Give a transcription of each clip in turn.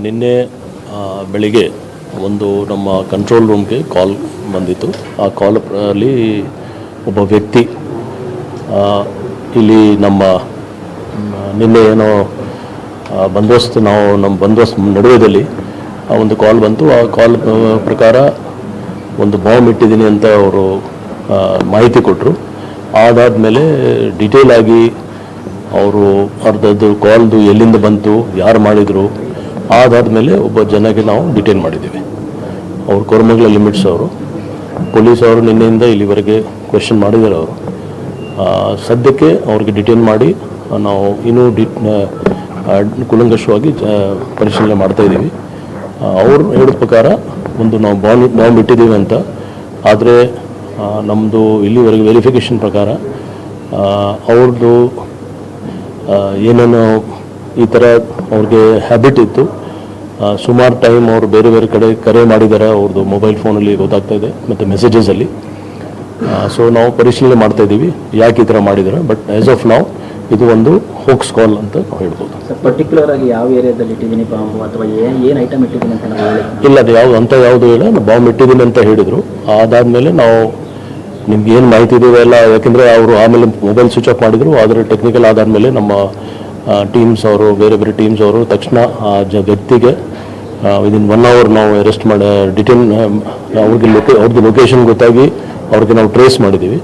ನಿನ್ನೆ ಬೆಳಿಗ್ಗೆ ಒಂದು ನಮ್ಮ ಕಂಟ್ರೋಲ್ ರೂಮ್ಗೆ ಕಾಲ್ ಬಂದಿತ್ತು. ಆ ಕಾಲಲ್ಲಿ ಒಬ್ಬ ವ್ಯಕ್ತಿ ಇಲ್ಲಿ ನಮ್ಮ ನಿನ್ನೆ ಏನೋ ಬಂದೋಬಸ್ತ್ ನಮ್ಮ ಬಂದೋಬಸ್ತ್ ನಡುವೆದಲ್ಲಿ ಒಂದು ಕಾಲ್ ಬಂತು. ಆ ಕಾಲ್ ಪ್ರಕಾರ ಒಂದು ಬಾಂಬ್ ಇಟ್ಟಿದ್ದೀನಿ ಅಂತ ಅವರು ಮಾಹಿತಿ ಕೊಟ್ಟರು. ಅದಾದಮೇಲೆ ಡೀಟೇಲ್ ಆಗಿ ಅವರು ಅರ್ಧದ್ದು ಕಾಲ್ದು ಎಲ್ಲಿಂದ ಬಂತು, ಯಾರು ಮಾಡಿದರು, ಅದಾದಮೇಲೆ ಒಬ್ಬ ಜನಕ್ಕೆ ನಾವು ಡಿಟೈನ್ ಮಾಡಿದ್ದೀವಿ. ಅವರು ಕೋರಮಂಗಲ ಲಿಮಿಟ್ಸ್ ಅವರು ಪೊಲೀಸ್ ಅವರು ನಿನ್ನೆಯಿಂದ ಇಲ್ಲಿವರೆಗೆ ಕ್ವೆಶ್ಚನ್ ಮಾಡಿದ್ದಾರೆ. ಅವರು ಸದ್ಯಕ್ಕೆ ಅವ್ರಿಗೆ ಡಿಟೈನ್ ಮಾಡಿ ನಾವು ಇನ್ನೂ ಕೂಲಂಕಷವಾಗಿ ಪರಿಶೀಲನೆ ಮಾಡ್ತಾಯಿದ್ದೀವಿ. ಅವ್ರು ಹೇಳಿದ ಪ್ರಕಾರ ಒಂದು ನಾವು ಬಾಂಬ್ ಇಟ್ಟಿದ್ದೀವಿ ಅಂತ. ಆದರೆ ನಮ್ಮದು ಇಲ್ಲಿವರೆಗೆ ವೆರಿಫಿಕೇಷನ್ ಪ್ರಕಾರ ಅವ್ರದ್ದು ಏನೇನು ಈ ಥರ ಅವ್ರಿಗೆ ಹ್ಯಾಬಿಟ್ ಇತ್ತು. ಸುಮಾರು ಟೈಮ್ ಅವರು ಬೇರೆ ಬೇರೆ ಕಡೆ ಕರೆ ಮಾಡಿದ್ದಾರೆ, ಅವ್ರದ್ದು ಮೊಬೈಲ್ ಫೋನಲ್ಲಿ ಗೊತ್ತಾಗ್ತಾ ಇದೆ ಮತ್ತು ಮೆಸೇಜಸಲ್ಲಿ. ಸೊ ನಾವು ಪರಿಶೀಲನೆ ಮಾಡ್ತಾಯಿದ್ದೀವಿ ಯಾಕೆ ಈ ಥರ ಮಾಡಿದ್ದಾರೆ. ಬಟ್ ಆ್ಯಸ್ ಆಫ್ ನಾವು ಇದು ಒಂದು ಹೋಕ್ಸ್ ಕಾಲ್ ಅಂತ ಹೇಳ್ಬೋದು. ಪರ್ಟಿಕ್ಯುಲರ್ ಆಗಿ ಯಾವ ಏರಿಯಾದಲ್ಲಿ ಇಟ್ಟಿದ್ದೀನಿ ಬಾಂಬು ಅಥವಾ ಏನು ಐಟಮ್ ಇಟ್ಟಿದ್ದೀನಿ ಅಂತ ಇಲ್ಲ, ಅದು ಯಾವುದು ಇಲ್ಲ, ಬಾಂಬ್ ಇಟ್ಟಿದ್ದೀನಿ ಅಂತ ಹೇಳಿದರು. ಅದಾದಮೇಲೆ ನಾವು ನಿಮ್ಗೆ ಏನು ಮಾಹಿತಿ ಇದೆಯೋ ಎಲ್ಲ, ಯಾಕೆಂದರೆ ಅವರು ಆಮೇಲೆ ಮೊಬೈಲ್ ಸ್ವಿಚ್ ಆಫ್ ಮಾಡಿದರು. ಆದರೆ ಟೆಕ್ನಿಕಲ್ ಆದಾದಮೇಲೆ ನಮ್ಮ ಟೀಮ್ಸ್ ಅವರು ಬೇರೆ ಬೇರೆ ಟೀಮ್ಸ್ ಅವರು ತಕ್ಷಣ ಆ ವ್ಯಕ್ತಿಗೆ ವಿದಿನ್ 1 hour ನಾವು ಅರೆಸ್ಟ್ ಮಾಡಿ ಡಿಟೈನ್ ಅವ್ರದ್ದು ಲೊಕೇಶನ್ ಗೊತ್ತಾಗಿ ಅವ್ರಿಗೆ ನಾವು ಟ್ರೇಸ್ ಮಾಡಿದ್ದೀವಿ.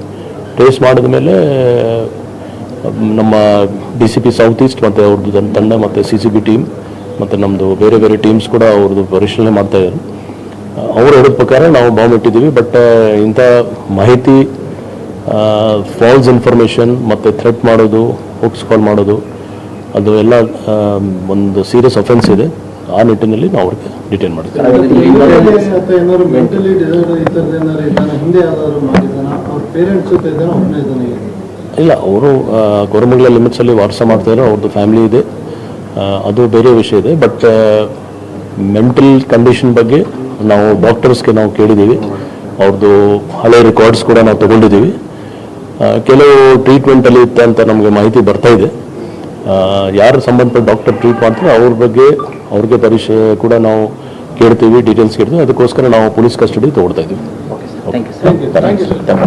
ಟ್ರೇಸ್ ಮಾಡಿದ ಮೇಲೆ ನಮ್ಮ DCP ಸೌತ್ ಈಸ್ಟ್ ಮತ್ತು ಅವ್ರದ್ದು ತಂಡ ಮತ್ತು CCB ಟೀಮ್ ಮತ್ತು ನಮ್ಮದು ಬೇರೆ ಬೇರೆ ಟೀಮ್ಸ್ ಕೂಡ ಅವ್ರದ್ದು ಪರಿಶೀಲನೆ ಮಾಡ್ತಾಯಿದ್ದಾರೆ. ಅವರು ಹೇಳಿದ ಪ್ರಕಾರ ನಾವು ಬಾಂಬ್ ಇಟ್ಟಿದ್ದೀವಿ. ಬಟ್ ಇಂಥ ಮಾಹಿತಿ, ಫಾಲ್ಸ್ ಇನ್ಫಾರ್ಮೇಷನ್ ಮತ್ತು ಥ್ರೆಟ್ ಮಾಡೋದು, ಹೋಕ್ಸ್ ಕಾಲ್ ಮಾಡೋದು, ಅದು ಎಲ್ಲ ಒಂದು ಸೀರಿಯಸ್ ಅಫೆನ್ಸ್ ಇದೆ. ಆ ನಿಟ್ಟಿನಲ್ಲಿ ನಾವು ಅವ್ರಿಗೆ ಡಿಟೈನ್ ಮಾಡ್ತೀವಿ. ಇಲ್ಲ, ಅವರು ಕೋರಮಂಗಲ ಲಿಮಿಟ್ಸಲ್ಲಿ ವಾಸ ಮಾಡ್ತಾಯಿರೋ, ಅವ್ರದ್ದು ಫ್ಯಾಮಿಲಿ ಇದೆ, ಅದು ಬೇರೆ ವಿಷಯ ಇದೆ. ಬಟ್ ಮೆಂಟಲ್ ಕಂಡೀಷನ್ ಬಗ್ಗೆ ನಾವು ಡಾಕ್ಟರ್ಸ್ಗೆ ನಾವು ಕೇಳಿದ್ದೀವಿ. ಅವ್ರದ್ದು ಹಳೆ ರೆಕಾರ್ಡ್ಸ್ ಕೂಡ ನಾವು ತೊಗೊಂಡಿದ್ದೀವಿ. ಕೆಲವು ಟ್ರೀಟ್ಮೆಂಟಲ್ಲಿ ಇತ್ತು ಅಂತ ನಮಗೆ ಮಾಹಿತಿ ಬರ್ತಾ ಇದೆ. ಯಾರು ಸಂಬಂಧಪಟ್ಟ ಡಾಕ್ಟರ್ ಟ್ರೀಟ್ ಮಾಡ್ತಾರೆ ಅವ್ರಿಗೆ ಪರೀಕ್ಷೆ ಕೂಡ ನಾವು ಕೇಳ್ತೀವಿ, ಡೀಟೇಲ್ಸ್ ಕೇಳ್ತೀವಿ. ಅದಕ್ಕೋಸ್ಕರ ನಾವು ಪೊಲೀಸ್ ಕಸ್ಟಡಿ ತೊಗೊಳ್ತಾ ಇದ್ದೀವಿ.